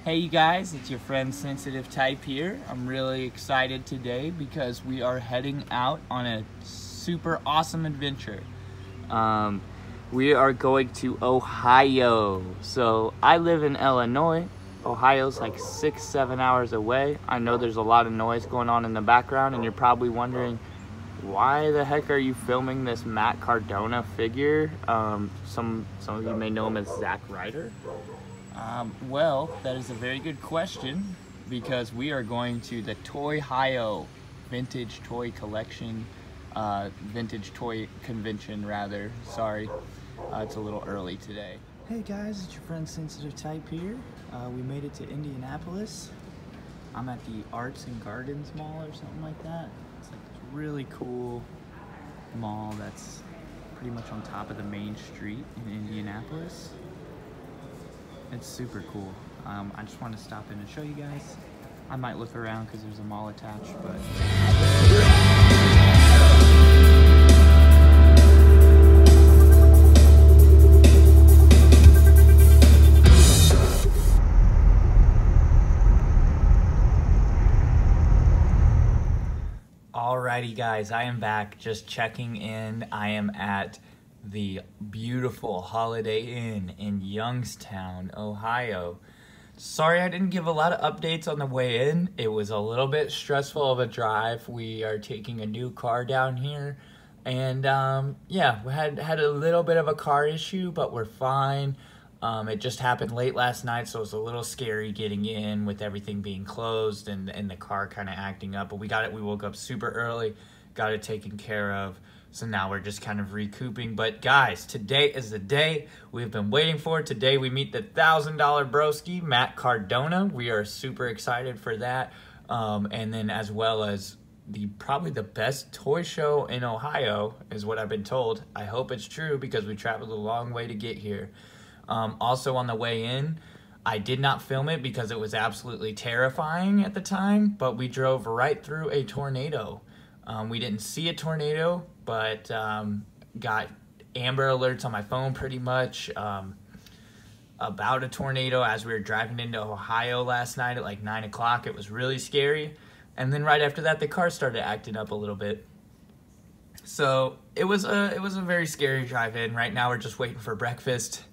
Hey you guys, it's your friend Sensitive Type here. I'm really excited today because we are heading out on a super awesome adventure. We are going to Ohio. So I live in Illinois. Ohio's like 6-7 hours away. I know there's a lot of noise going on in the background and you're probably wondering, why the heck are you filming this Matt Cardona figure? Some of you may know him as Zack Ryder. Well, that is a very good question because we are going to the TOYHIO vintage toy collection, vintage toy convention rather, sorry. It's a little early today. Hey guys, it's your friend Sensitive Type here. We made it to Indianapolis. I'm at the Arts and Gardens Mall or something like that. It's like this really cool mall that's pretty much on top of the main street in Indianapolis. It's super cool. I just want to stop in and show you guys. I might look around because there's a mall attached, but... Alrighty guys, I am back, just checking in. I am at the beautiful Holiday Inn in Youngstown, Ohio. Sorry I didn't give a lot of updates on the way in. It was a little bit stressful of a drive. We are taking a new car down here. And yeah, we had a little bit of a car issue, but we're fine. It just happened late last night, so it was a little scary getting in with everything being closed and the car kind of acting up. But we got it. We woke up super early, got it taken care of. So now we're just kind of recouping. But guys, today is the day we've been waiting for. Today we meet the $1,000 broski, Matt Cardona. We are super excited for that. And then as well as probably the best toy show in Ohio is what I've been told. I hope it's true because we traveled a long way to get here. Also on the way in, I did not film it because it was absolutely terrifying at the time, but we drove right through a tornado. We didn't see a tornado, but got Amber alerts on my phone pretty much about a tornado as we were driving into Ohio last night at like 9 o'clock. It was really scary. And then right after that, the car started acting up a little bit. So it was a very scary drive in. Right now we're just waiting for breakfast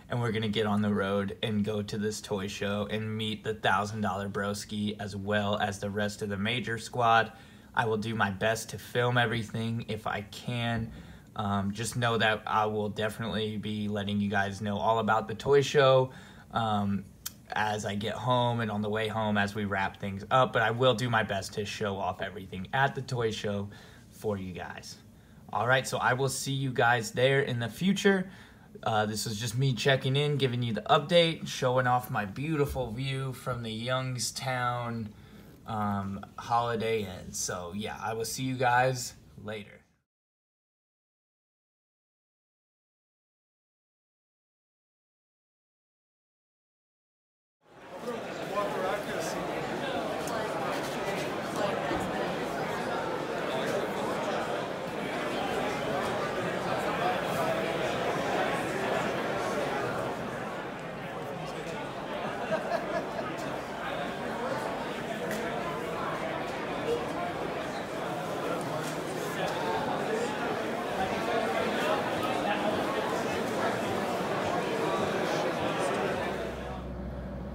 and we're gonna get on the road and go to this toy show and meet the $1,000 broski as well as the rest of the major squad. I will do my best to film everything if I can. Just know that I will definitely be letting you guys know all about the toy show as I get home and on the way home as we wrap things up. But I will do my best to show off everything at the toy show for you guys. All right, so I will see you guys there in the future. This is just me checking in, giving you the update, showing off my beautiful view from the Youngstown Holiday Inn. So yeah, I will see you guys later.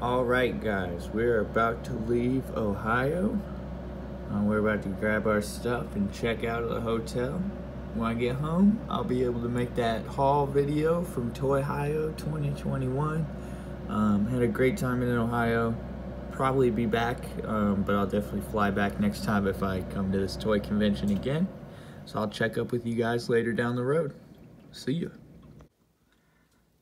Alright guys, we're about to leave Ohio. We're about to grab our stuff and check out of the hotel. When I get home, I'll be able to make that haul video from TOYHIO 2021. Had a great time in Ohio. Probably be back, but I'll definitely fly back next time if I come to this toy convention again. So I'll check up with you guys later down the road. See ya.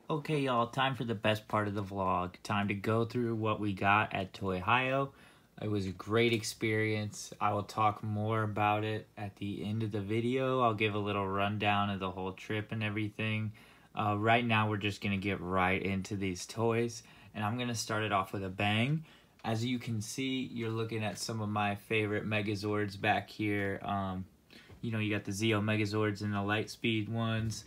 Okay, y'all, time for the best part of the vlog. Time to go through what we got at TOYHIO. It was a great experience. I will talk more about it at the end of the video. I'll give a little rundown of the whole trip and everything. Right now, we're just going to get right into these toys. And I'm going to start it off with a bang. As you can see, you're looking at some of my favorite Megazords back here. You know, you got the Zeo Megazords and the Lightspeed ones.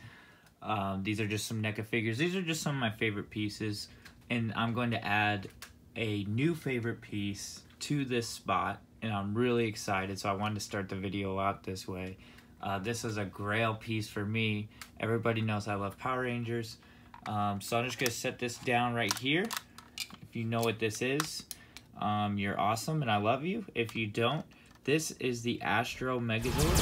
These are just some NECA figures. These are just some of my favorite pieces. And I'm going to add a new favorite piece to this spot, and I'm really excited, so I wanted to start the video out this way. This is a grail piece for me. Everybody knows I love Power Rangers, so I'm just going to set this down right here. If you know what this is, you're awesome and I love you. If you don't, this is the Astro Megazord.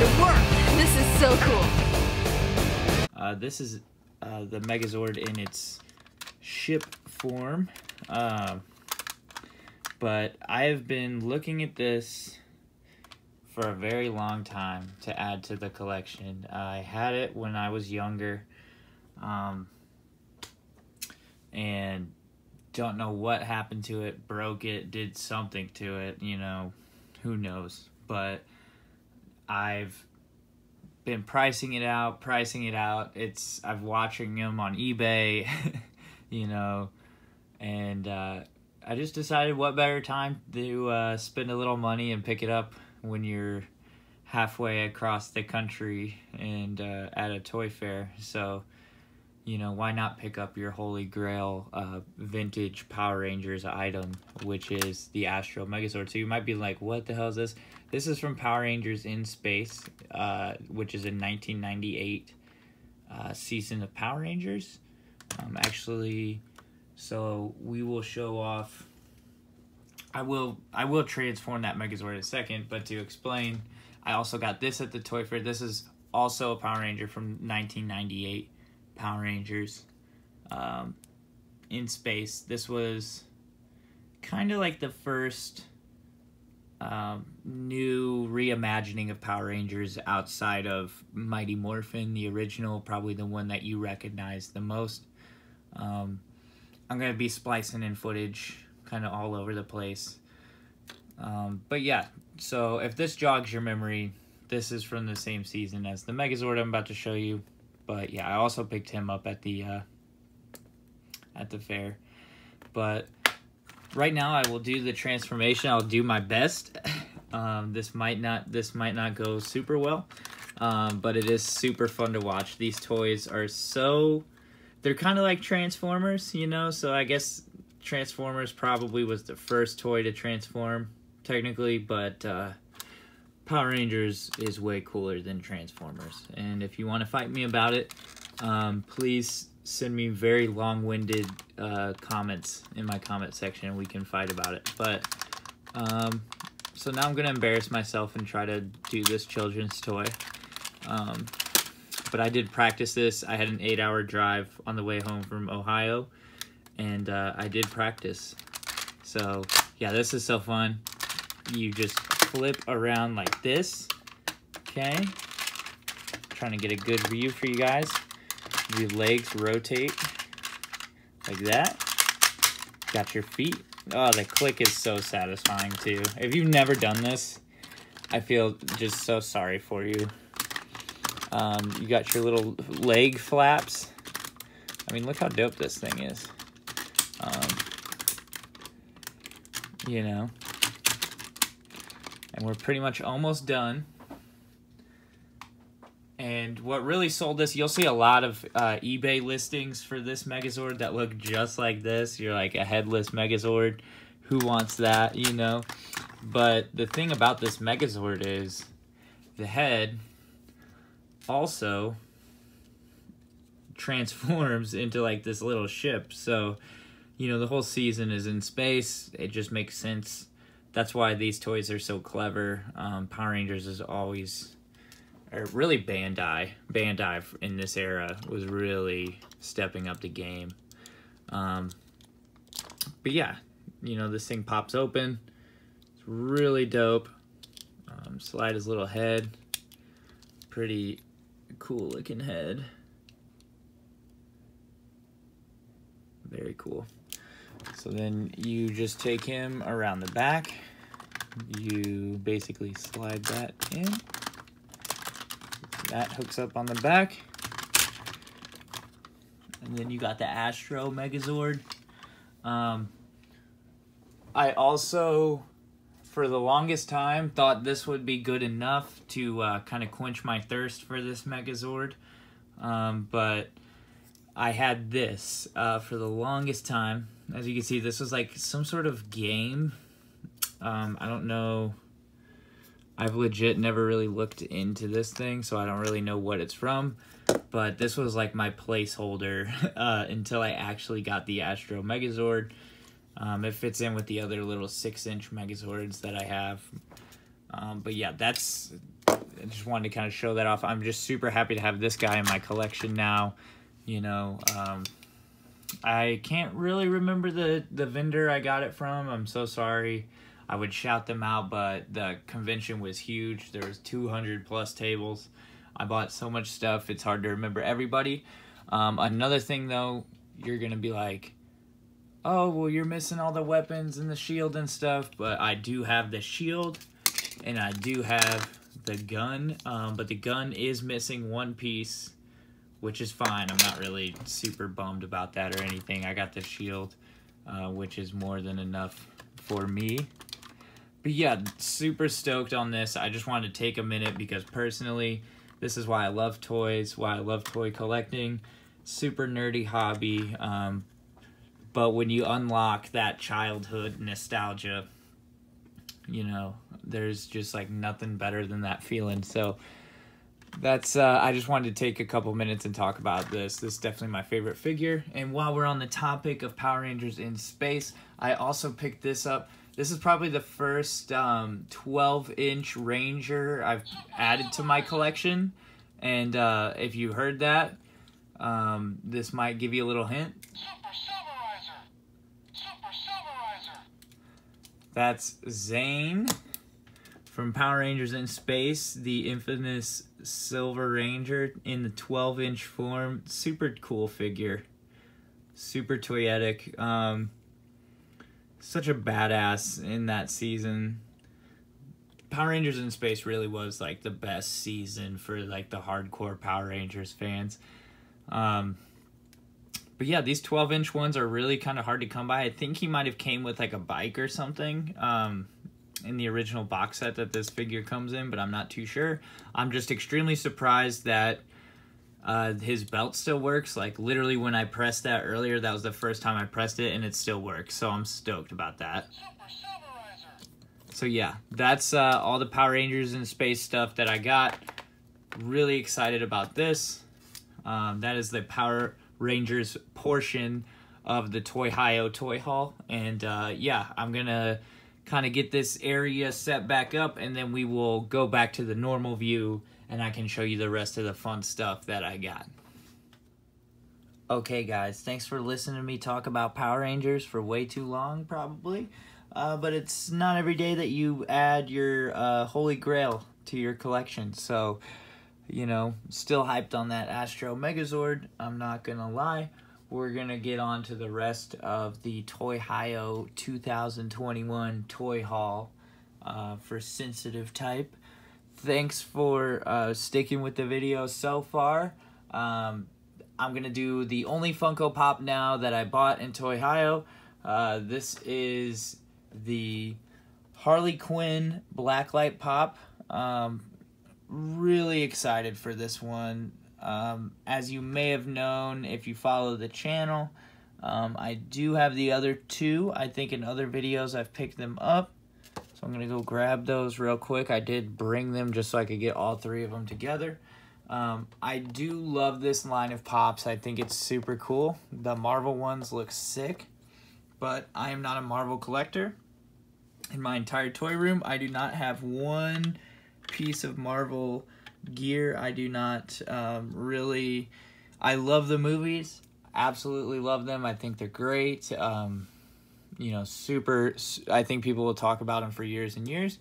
It worked! This is so cool. This is the Megazord in its ship form. But I have been looking at this for a very long time to add to the collection. I had it when I was younger, and don't know what happened to it, broke it, did something to it, you know, who knows. But I've been pricing it out. I'm watching them on eBay, you know, and I just decided what better time to spend a little money and pick it up when you're halfway across the country and at a toy fair. So, you know, why not pick up your holy grail vintage Power Rangers item, which is the Astro Megazord. So you might be like, what the hell is this? This is from Power Rangers in Space, which is a 1998 season of Power Rangers. Actually, so we will show off. I will transform that Megazord in a second, but to explain, I also got this at the toy fair. This is also a Power Ranger from 1998 Power Rangers in Space. This was kind of like the first new reimagining of Power Rangers outside of Mighty Morphin, the original, probably the one that you recognize the most. I'm going to be splicing in footage kind of all over the place. But yeah, so if this jogs your memory, this is from the same season as the Megazord I'm about to show you. But yeah, I also picked him up at the fair. But right now I will do the transformation. I'll do my best. This might not go super well, but it is super fun to watch. These toys are they're kind of like Transformers, you know, so I guess Transformers probably was the first toy to transform, technically, but Power Rangers is way cooler than Transformers. And if you want to fight me about it, please send me very long-winded comments in my comment section, and we can fight about it. But, so now I'm going to embarrass myself and try to do this children's toy. But I did practice this. I had an 8-hour drive on the way home from Ohio, and I did practice. So yeah, this is so fun. You just flip around like this, okay? Trying to get a good view for you guys. Your legs rotate like that. Got your feet. Oh, the click is so satisfying too. If you've never done this, I feel just so sorry for you. You got your little leg flaps. I mean, look how dope this thing is. You know. And we're pretty much almost done. And what really sold this, you'll see a lot of eBay listings for this Megazord that look just like this. You're like, a headless Megazord. Who wants that, you know? But the thing about this Megazord is the head also transforms into like this little ship. So, you know, the whole season is in space. It just makes sense. That's why these toys are so clever. Power Rangers is always, or really Bandai in this era was really stepping up the game. But yeah, you know, this thing pops open. It's really dope. Slide his little head. Pretty cool looking head. Very cool. So then you just take him around the back. You basically slide that in. That hooks up on the back. And then you got the Astro Megazord. I also, for the longest time, thought this would be good enough to kind of quench my thirst for this Megazord. But I had this for the longest time. As you can see, this was like some sort of game. I don't know. I've legit never really looked into this thing, so I don't really know what it's from. But this was like my placeholder until I actually got the Astro Megazord. It fits in with the other little 6-inch Megazords that I have. But yeah, I just wanted to kind of show that off. I'm just super happy to have this guy in my collection now. You know, I can't really remember the vendor I got it from. I'm so sorry. I would shout them out, but the convention was huge. There was 200 plus tables. I bought so much stuff, it's hard to remember everybody. Another thing though, you're gonna be like, oh, well, you're missing all the weapons and the shield and stuff, but I do have the shield and I do have the gun, but the gun is missing one piece, which is fine. I'm not really super bummed about that or anything. I got the shield, which is more than enough for me. But yeah, super stoked on this. I just wanted to take a minute because personally, this is why I love toys, why I love toy collecting. Super nerdy hobby. But when you unlock that childhood nostalgia, you know, there's just like nothing better than that feeling. So that's, I just wanted to take a couple minutes and talk about this. This is definitely my favorite figure. And while we're on the topic of Power Rangers in space, I also picked this up. This is probably the first 12-inch Ranger I've added to my collection. And if you heard that, this might give you a little hint. That's Zane from Power Rangers in Space, the infamous Silver Ranger in the 12-inch form. Super cool figure. Super toyetic. Such a badass in that season. Power Rangers in Space really was like the best season for like the hardcore Power Rangers fans. But yeah, these 12-inch ones are really kind of hard to come by. I think he might have came with like a bike or something in the original box set that this figure comes in, but I'm not too sure. I'm just extremely surprised that his belt still works. Like literally when I pressed that earlier, that was the first time I pressed it and it still works. So I'm stoked about that. So yeah, that's all the Power Rangers in Space stuff that I got. Really excited about this. That is the Power Rangers portion of the TOYHIO toy haul. And yeah, I'm gonna kind of get this area set back up and then we will go back to the normal view and I can show you the rest of the fun stuff that I got. Okay guys, thanks for listening to me talk about Power Rangers for way too long probably. But it's not every day that you add your holy grail to your collection. So, you know, still hyped on that Astro Megazord, I'm not gonna lie. We're gonna get on to the rest of the TOYHIO 2021 toy haul for sensitive type. Thanks for sticking with the video so far. I'm gonna do the only Funko Pop now that I bought in TOYHIO. This is the Harley Quinn Blacklight Pop. Really excited for this one. As you may have known if you follow the channel, I do have the other two. I think in other videos I've picked them up. So I'm going to go grab those real quick. I did bring them just so I could get all three of them together. I do love this line of Pops. I think it's super cool. The Marvel ones look sick, but I am not a Marvel collector. In my entire toy room, I do not have one piece of Marvel gear. I do not really... I love the movies. Absolutely love them. I think they're great. You know, super... I think people will talk about them for years and years,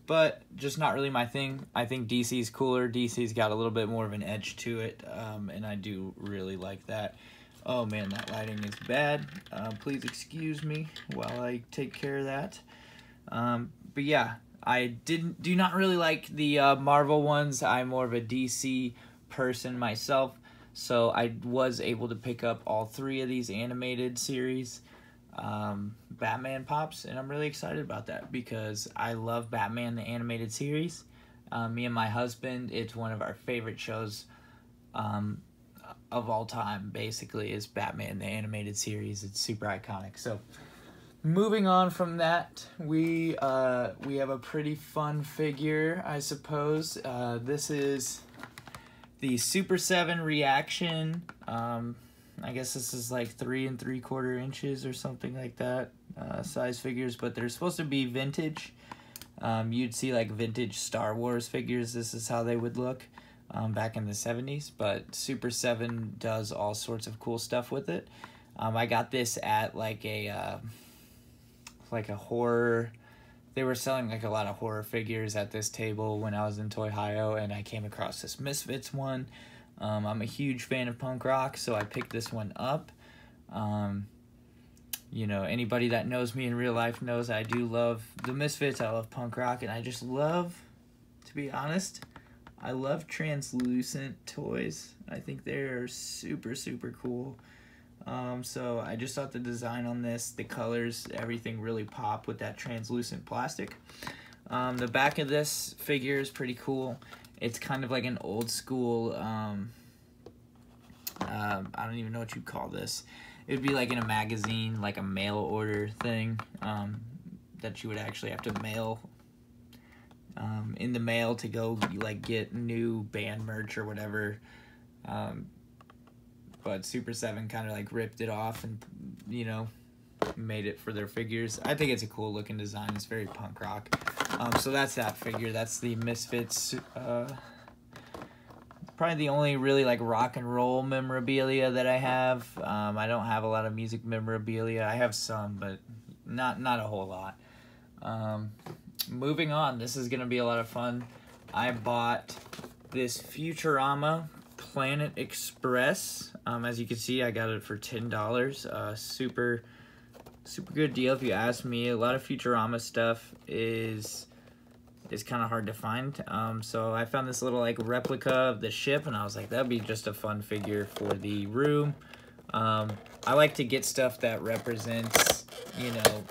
but just not really my thing. I think DC's cooler. DC's got a little bit more of an edge to it, and I do really like that. Oh man, that lighting is bad. Please excuse me while I take care of that. But yeah, I do not really like the Marvel ones. I'm more of a DC person myself, so I was able to pick up all three of these animated series Batman Pops, and I'm really excited about that because I love Batman the animated series. Me and my husband, it's one of our favorite shows of all time, basically, is Batman, the animated series. It's super iconic. So, moving on from that, we have a pretty fun figure, I suppose. This is the Super 7 Reaction. I guess this is like 3 3/4 inches or something like that, size figures, but they're supposed to be vintage. You'd see like vintage Star Wars figures. This is how they would look back in the 70s, but Super 7 does all sorts of cool stuff with it. I got this at like a horror. They were selling like a lot of horror figures at this table when I was in TOYHIO, and I came across this Misfits one. I'm a huge fan of punk rock, so I picked this one up. You know, anybody that knows me in real life knows I do love the Misfits. I love punk rock, and I just love, to be honest, I love translucent toys. I think they're super, super cool. So I just thought the design on this, the colors, everything really pop with that translucent plastic. The back of this figure is pretty cool. It's kind of like an old school, I don't even know what you'd call this. It would be like in a magazine, like a mail order thing, that you would actually have to mail in the mail to go like get new band merch or whatever. But Super 7 kind of like ripped it off and, you know, made it for their figures. I think it's a cool looking design. It's very punk rock. So that's that figure. That's the Misfits. Probably the only really like rock and roll memorabilia that I have. I don't have a lot of music memorabilia. I have some, but not a whole lot. Moving on, this is gonna be a lot of fun. I bought this Futurama Planet Express. As you can see, I got it for $10. Super good deal if you ask me. A lot of Futurama stuff is kind of hard to find. So I found this little like replica of the ship, and I was like, that'd be just a fun figure for the room. I like to get stuff that represents, you know,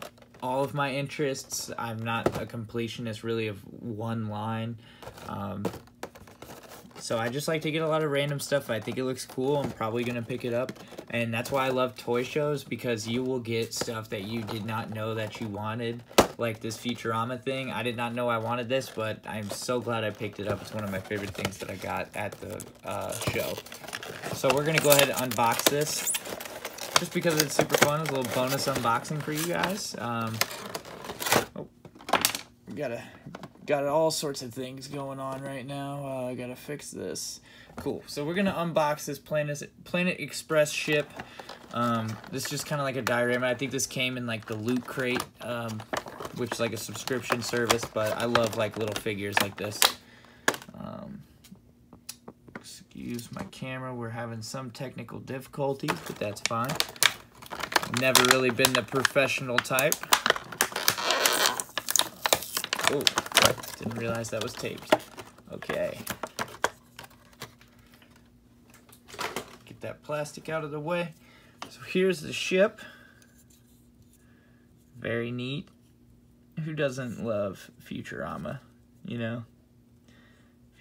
all of my interests. I'm not a completionist really of one line. So I just like to get a lot of random stuff. I think it looks cool. I'm probably going to pick it up. And that's why I love toy shows, because you will get stuff that you did not know that you wanted. Like this Futurama thing. I did not know I wanted this, but I'm so glad I picked it up. It's one of my favorite things that I got at the show. So we're going to go ahead and unbox this, just because it's super fun. It's a little bonus unboxing for you guys. We got all sorts of things going on right now. I gotta fix this. Cool. So we're gonna unbox this Planet Express ship. This is just kind of like a diorama. I think this came in like the Loot Crate, which is like a subscription service. But I love like little figures like this. Excuse my camera. We're having some technical difficulties, but that's fine. Never really been the professional type. Oh, didn't realize that was taped. Okay. Get that plastic out of the way. So here's the ship. Very neat. Who doesn't love Futurama? You know?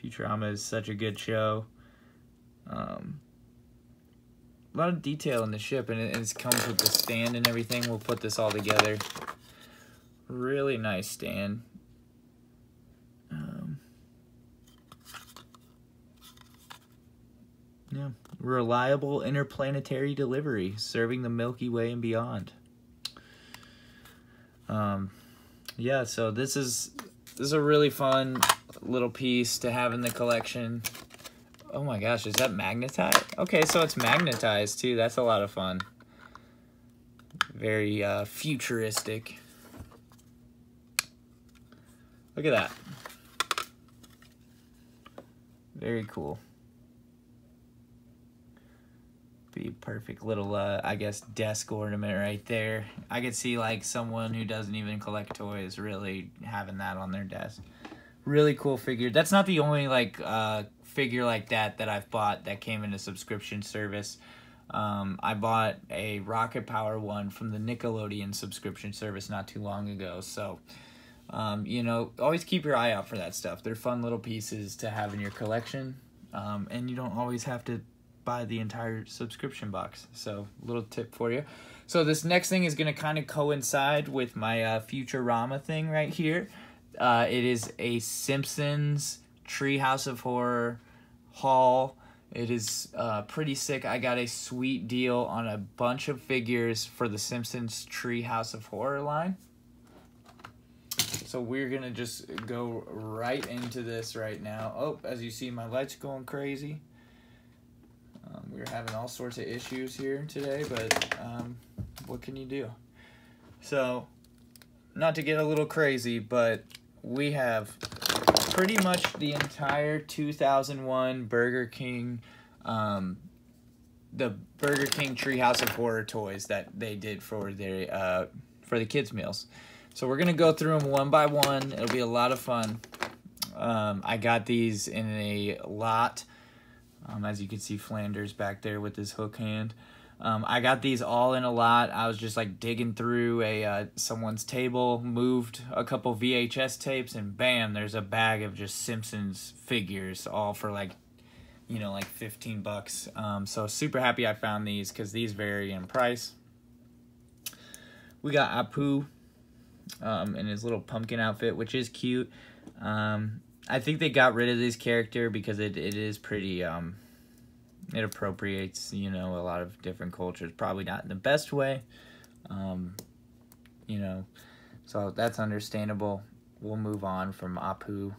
Futurama is such a good show. A lot of detail in the ship, and it comes with the stand and everything. We'll put this all together. Really nice stand. Yeah, reliable interplanetary delivery, serving the Milky Way and beyond. Yeah, so this is a really fun little piece to have in the collection. Oh my gosh, is that magnetized? Okay, so it's magnetized too. That's a lot of fun. Very futuristic. Look at that. Very cool. Be a perfect little, I guess, desk ornament right there. I could see like someone who doesn't even collect toys really having that on their desk. Really cool figure. That's not the only like figure like that I've bought that came in a subscription service. I bought a Rocket Power one from the Nickelodeon subscription service not too long ago. So, you know, always keep your eye out for that stuff. They're fun little pieces to have in your collection. And you don't always have to buy the entire subscription box. So, little tip for you. So this next thing is going to kind of coincide with my Futurama thing right here. It is a Simpsons Treehouse of Horror haul. It is pretty sick. I got a sweet deal on a bunch of figures for the Simpsons Treehouse of Horror line. So we're going to just go right into this right now. Oh, as you see, my light's going crazy. We're having all sorts of issues here today, but what can you do? So, not to get a little crazy, but we have pretty much the entire 2001 Burger King, the Burger King Treehouse of Horror toys that they did for their for the kids' meals. So we're gonna go through them one by one. It'll be a lot of fun. I got these in a lot. As you can see, Flanders back there with his hook hand. I got these all in a lot. I was just like digging through someone's table, moved a couple VHS tapes, and bam, there's a bag of just Simpsons figures, all for like, you know, like $15. So super happy I found these because these vary in price. We got Apu in his little pumpkin outfit, which is cute. I think they got rid of this character because it is pretty, it appropriates, you know, a lot of different cultures. Probably not in the best way, you know, so that's understandable. We'll move on from Apu.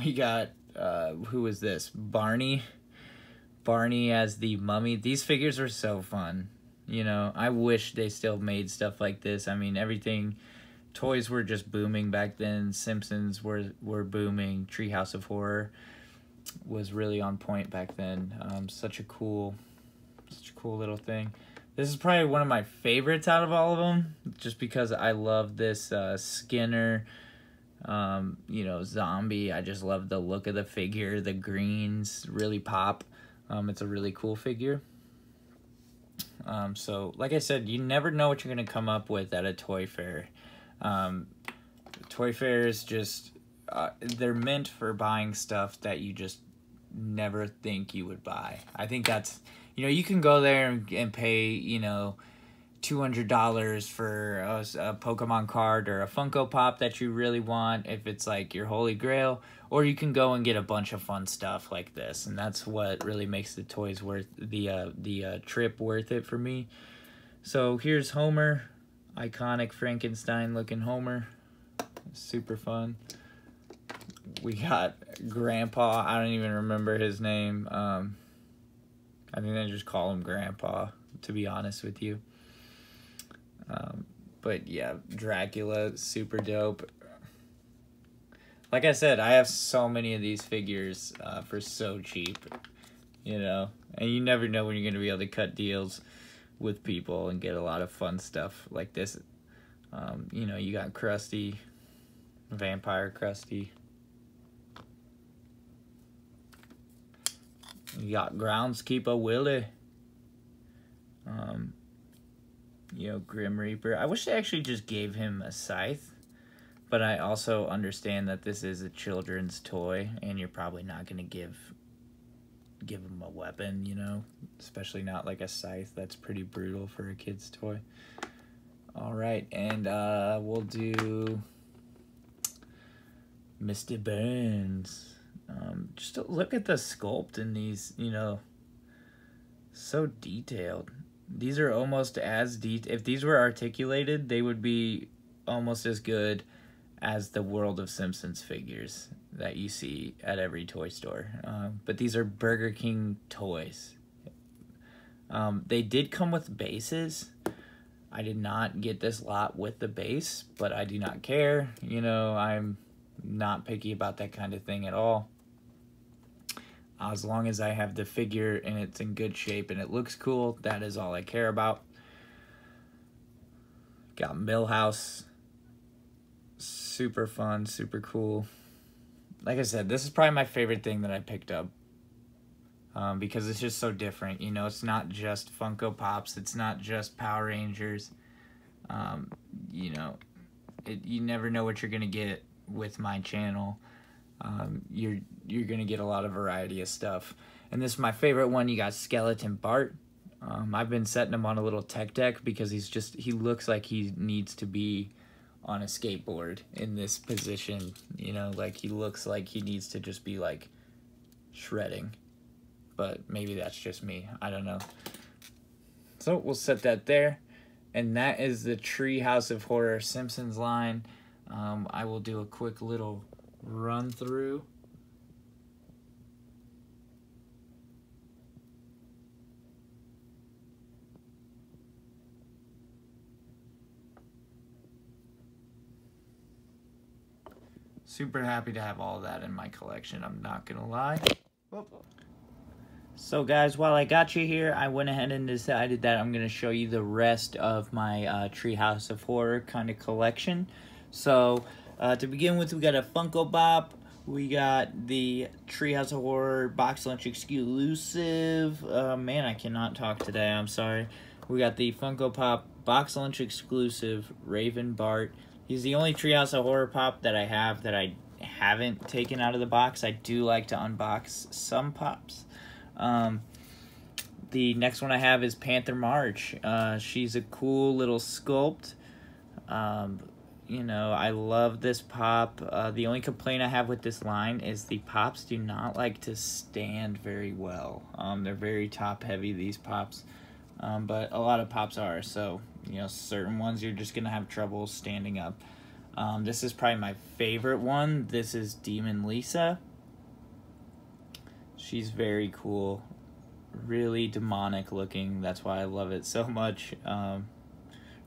We got, who is this? Barney. Barney as the mummy. These figures are so fun. You know, I wish they still made stuff like this. I mean, everything, toys were just booming back then. Simpsons were booming. Treehouse of Horror was really on point back then. Such a cool little thing. This is probably one of my favorites out of all of them, just because I love this Skinner, you know, zombie. I just love the look of the figure. The greens really pop. It's a really cool figure. So, like I said, you never know what you're going to come up with at a toy fair. Toy fairs just, they're meant for buying stuff that you just never think you would buy. I think that's, you know, you can go there and pay, you know, $200 for a Pokemon card or a Funko Pop that you really want, if it's like your holy grail, or you can go and get a bunch of fun stuff like this, and that's what really makes the toys worth the trip worth it for me. So here's Homer, iconic Frankenstein looking Homer, super fun. We got Grandpa. I don't even remember his name. I think they just call him Grandpa, to be honest with you. But yeah, Dracula, super dope. Like I said, I have so many of these figures for so cheap, you know, and you never know when you're going to be able to cut deals with people and get a lot of fun stuff like this. You know, you got Krusty, Vampire Krusty. You got Groundskeeper Willie. You know, Grim Reaper. I wish they actually just gave him a scythe, but I also understand that this is a children's toy, and you're probably not going to give him a weapon, you know, especially not like a scythe. That's pretty brutal for a kid's toy. All right, and we'll do Mr. Burns. Just look at the sculpt in these, you know, so detailed. These are almost as if these were articulated, they would be almost as good as the World of Simpsons figures that you see at every toy store. But these are Burger King toys. They did come with bases. I did not get this lot with the base, but I do not care. You know, I'm not picky about that kind of thing at all. As long as I have the figure and it's in good shape and it looks cool, that is all I care about. Got Millhouse. Super fun, super cool. Like I said, this is probably my favorite thing that I picked up. Because it's just so different. You know, it's not just Funko Pops. It's not just Power Rangers. You know, you never know what you're going to get with my channel. you're gonna get a lot of variety of stuff. And this is my favorite one. You got Skeleton Bart. I've been setting him on a little tech deck because he looks like he needs to be on a skateboard in this position. You know, like he looks like he needs to just be like shredding. But maybe that's just me. I don't know. So we'll set that there. And that is the Treehouse of Horror Simpsons line. I will do a quick little run through. Super happy to have all of that in my collection, I'm not gonna lie. So guys, while I got you here, I went ahead and decided that I'm gonna show you the rest of my Treehouse of Horror kind of collection. So to begin with, we got a Funko Pop. We got the Treehouse of Horror Box Lunch exclusive. Man, I cannot talk today, I'm sorry. We got the Funko Pop Box Lunch exclusive Raven Bart. He's the only Treehouse of Horror pop that I have that I haven't taken out of the box. I do like to unbox some pops. The next one I have is Panther March. She's a cool little sculpt. You know, I love this pop. The only complaint I have with this line is the pops do not like to stand very well. They're very top heavy, these pops. But a lot of pops are, so you know, certain ones you're just gonna have trouble standing up. This is probably my favorite one. This is Demon Lisa. She's very cool, really demonic looking. That's why I love it so much.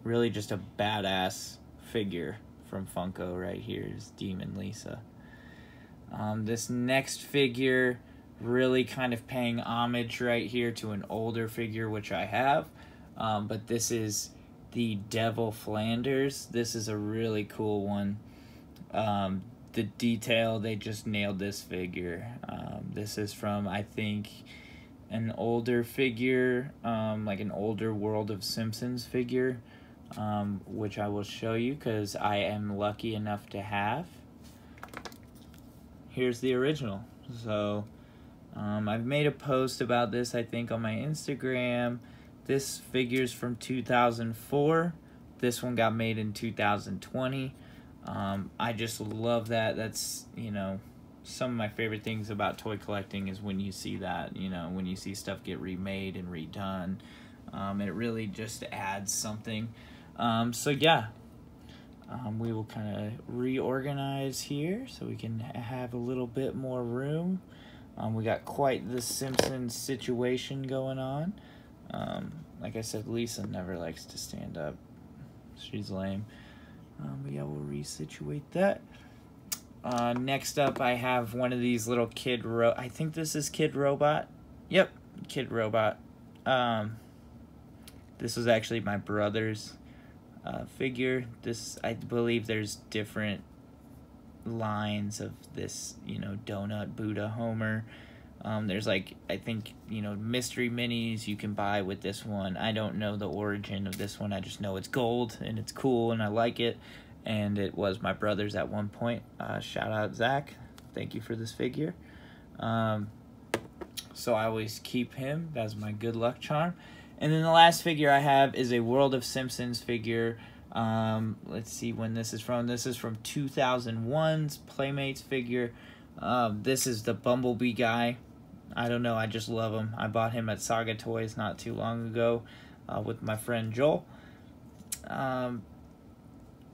Really just a badass figure from Funko right here is Demon Lisa. This next figure, really kind of paying homage right here to an older figure which I have, but this is the Devil Flanders. This is a really cool one. The detail, they just nailed this figure. This is from, I think, an older figure, like an older World of Simpsons figure, which I will show you because I am lucky enough to have. Here's the original. So I've made a post about this, I think, on my Instagram. This figure's from 2004. This one got made in 2020. I just love that. That's, you know, some of my favorite things about toy collecting is when you see that, you know, when you see stuff get remade and redone. It really just adds something. So yeah, we will kind of reorganize here so we can have a little bit more room. We got quite the Simpsons situation going on. Like I said, Lisa never likes to stand up. She's lame. But yeah, we'll resituate that. Next up, I have one of these little I think this is Kid Robot. Yep, Kid Robot. This was actually my brother's figure. This, I believe there's different lines of this, you know, Donut, Buddha, Homer. There's like, I think, you know, mystery minis you can buy with this one. I don't know the origin of this one. I just know it's gold and it's cool and I like it. And it was my brother's at one point. Shout out Zach. Thank you for this figure. So I always keep him. That's my good luck charm. And then the last figure I have is a World of Simpsons figure. Let's see when this is from. This is from 2001's Playmates figure. This is the Bumblebee guy. I don't know, I just love him. I bought him at Saga Toys not too long ago with my friend Joel.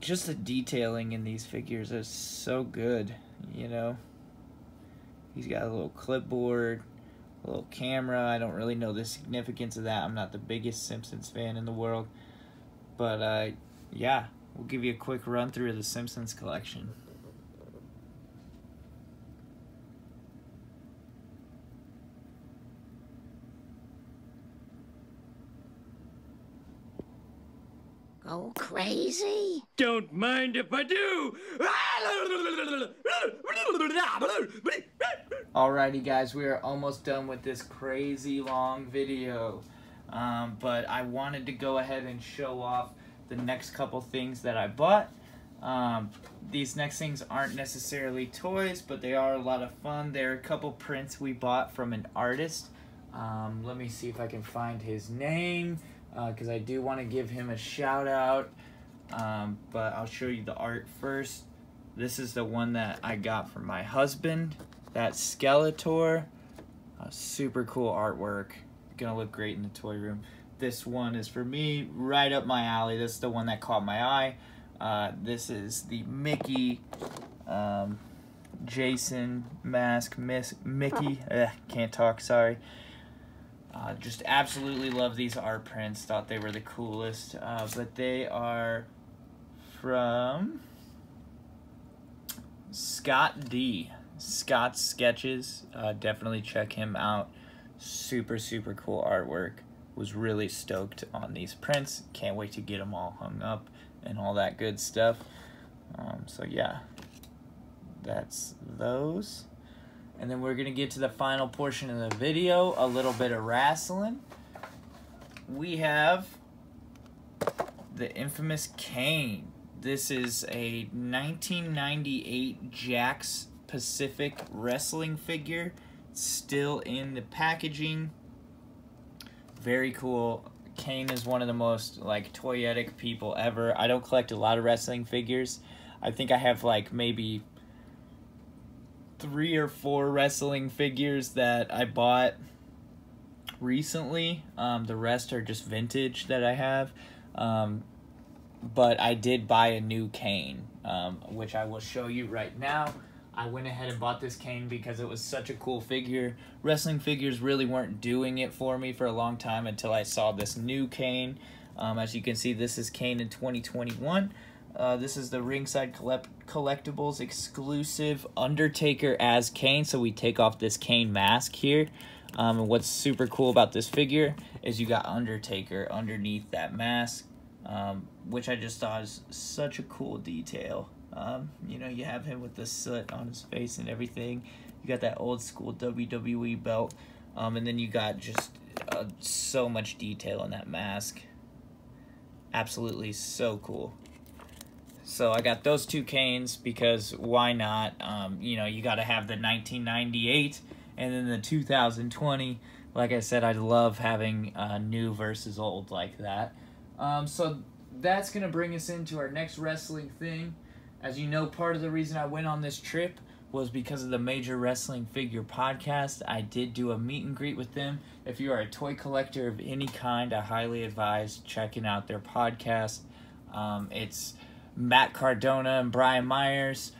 Just the detailing in these figures is so good, you know. He's got a little clipboard, a little camera. I don't really know the significance of that. I'm not the biggest Simpsons fan in the world. But, yeah, we'll give you a quick run through of the Simpsons collection. Go crazy? Don't mind if I do! Alrighty guys, we are almost done with this crazy long video. But I wanted to go ahead and show off the next couple things that I bought. These next things aren't necessarily toys, but they are a lot of fun. There are a couple prints we bought from an artist. Let me see if I can find his name, because I do want to give him a shout out. But I'll show you the art first. This is the one that I got from my husband. That's Skeletor. Super cool artwork. Gonna look great in the toy room. This one is for me, right up my alley. This is the one that caught my eye. This is the Mickey Jason mask. Mickey. Can't talk, sorry. Just absolutely love these art prints. Thought they were the coolest. But they are from Scott D. Scott's Sketches. Definitely check him out. Super, super cool artwork. Was really stoked on these prints. Can't wait to get them all hung up and all that good stuff. So yeah, that's those. And then we're gonna get to the final portion of the video, a little bit of wrestling. We have the infamous Kane. This is a 1998 Jakks Pacific wrestling figure. Still in the packaging. Very cool. Kane is one of the most like toyetic people ever. I don't collect a lot of wrestling figures. I think I have like maybe 3 or 4 wrestling figures that I bought recently. The rest are just vintage that I have. But I did buy a new Kane, which I will show you right now. I went ahead and bought this Kane because it was such a cool figure. Wrestling figures really weren't doing it for me for a long time until I saw this new Kane. As you can see, this is Kane in 2021. This is the Ringside Collectibles exclusive Undertaker as Kane. So we take off this Kane mask here. And what's super cool about this figure is you got Undertaker underneath that mask, which I just thought is such a cool detail. You know, you have him with the soot on his face and everything. You got that old school WWE belt. And then you got just so much detail in that mask. Absolutely so cool. So I got those 2 Kanes because why not? You know, you got to have the 1998 and then the 2020. Like I said, I love having new versus old like that. So that's going to bring us into our next wrestling thing. As you know, part of the reason I went on this trip was because of the Major Wrestling Figure Podcast. I did do a meet and greet with them. If you are a toy collector of any kind, I highly advise checking out their podcast. It's Matt Cardona and Brian Myers,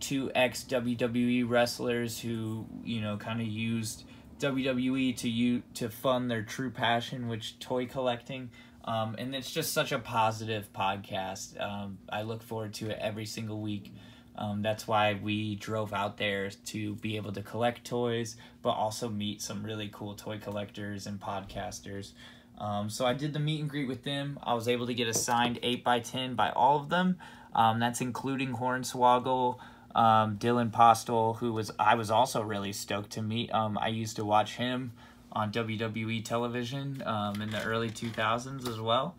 2 ex-WWE wrestlers who, you know, kind of used WWE to fund their true passion, which toy collecting. And it's just such a positive podcast. I look forward to it every single week. That's why we drove out there to be able to collect toys, but also meet some really cool toy collectors and podcasters. So I did the meet and greet with them. I was able to get a signed 8x10 by all of them. That's including Hornswoggle, Dylan Postel, who I was also really stoked to meet. I used to watch him on WWE television in the early 2000s as well.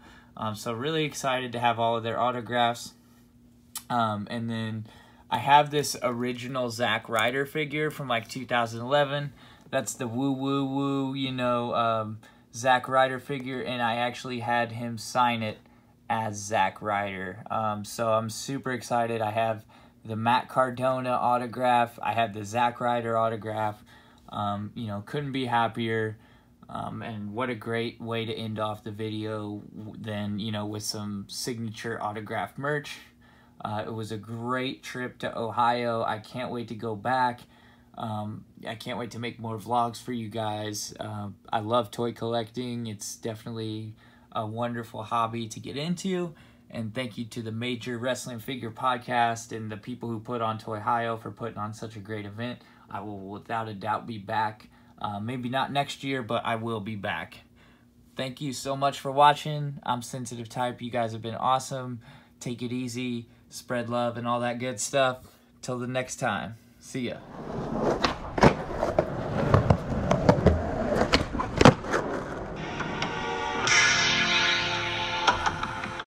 So really excited to have all of their autographs. And then I have this original Zack Ryder figure from like 2011. That's the woo woo woo, you know, Zack Ryder figure, and I actually had him sign it as Zack Ryder. So I'm super excited. I have the Matt Cardona autograph. I have the Zack Ryder autograph. You know, couldn't be happier. And what a great way to end off the video than, you know, with some signature autograph merch. It was a great trip to Ohio. I can't wait to go back. I can't wait to make more vlogs for you guys. I love toy collecting. It's definitely a wonderful hobby to get into. And thank you to the Major Wrestling Figure Podcast and the people who put on TOYHIO for putting on such a great event. I will without a doubt be back. Maybe not next year, but I will be back. Thank you so much for watching. I'm Sensitive Type. You guys have been awesome. Take it easy. Spread love and all that good stuff. Till the next time. See ya.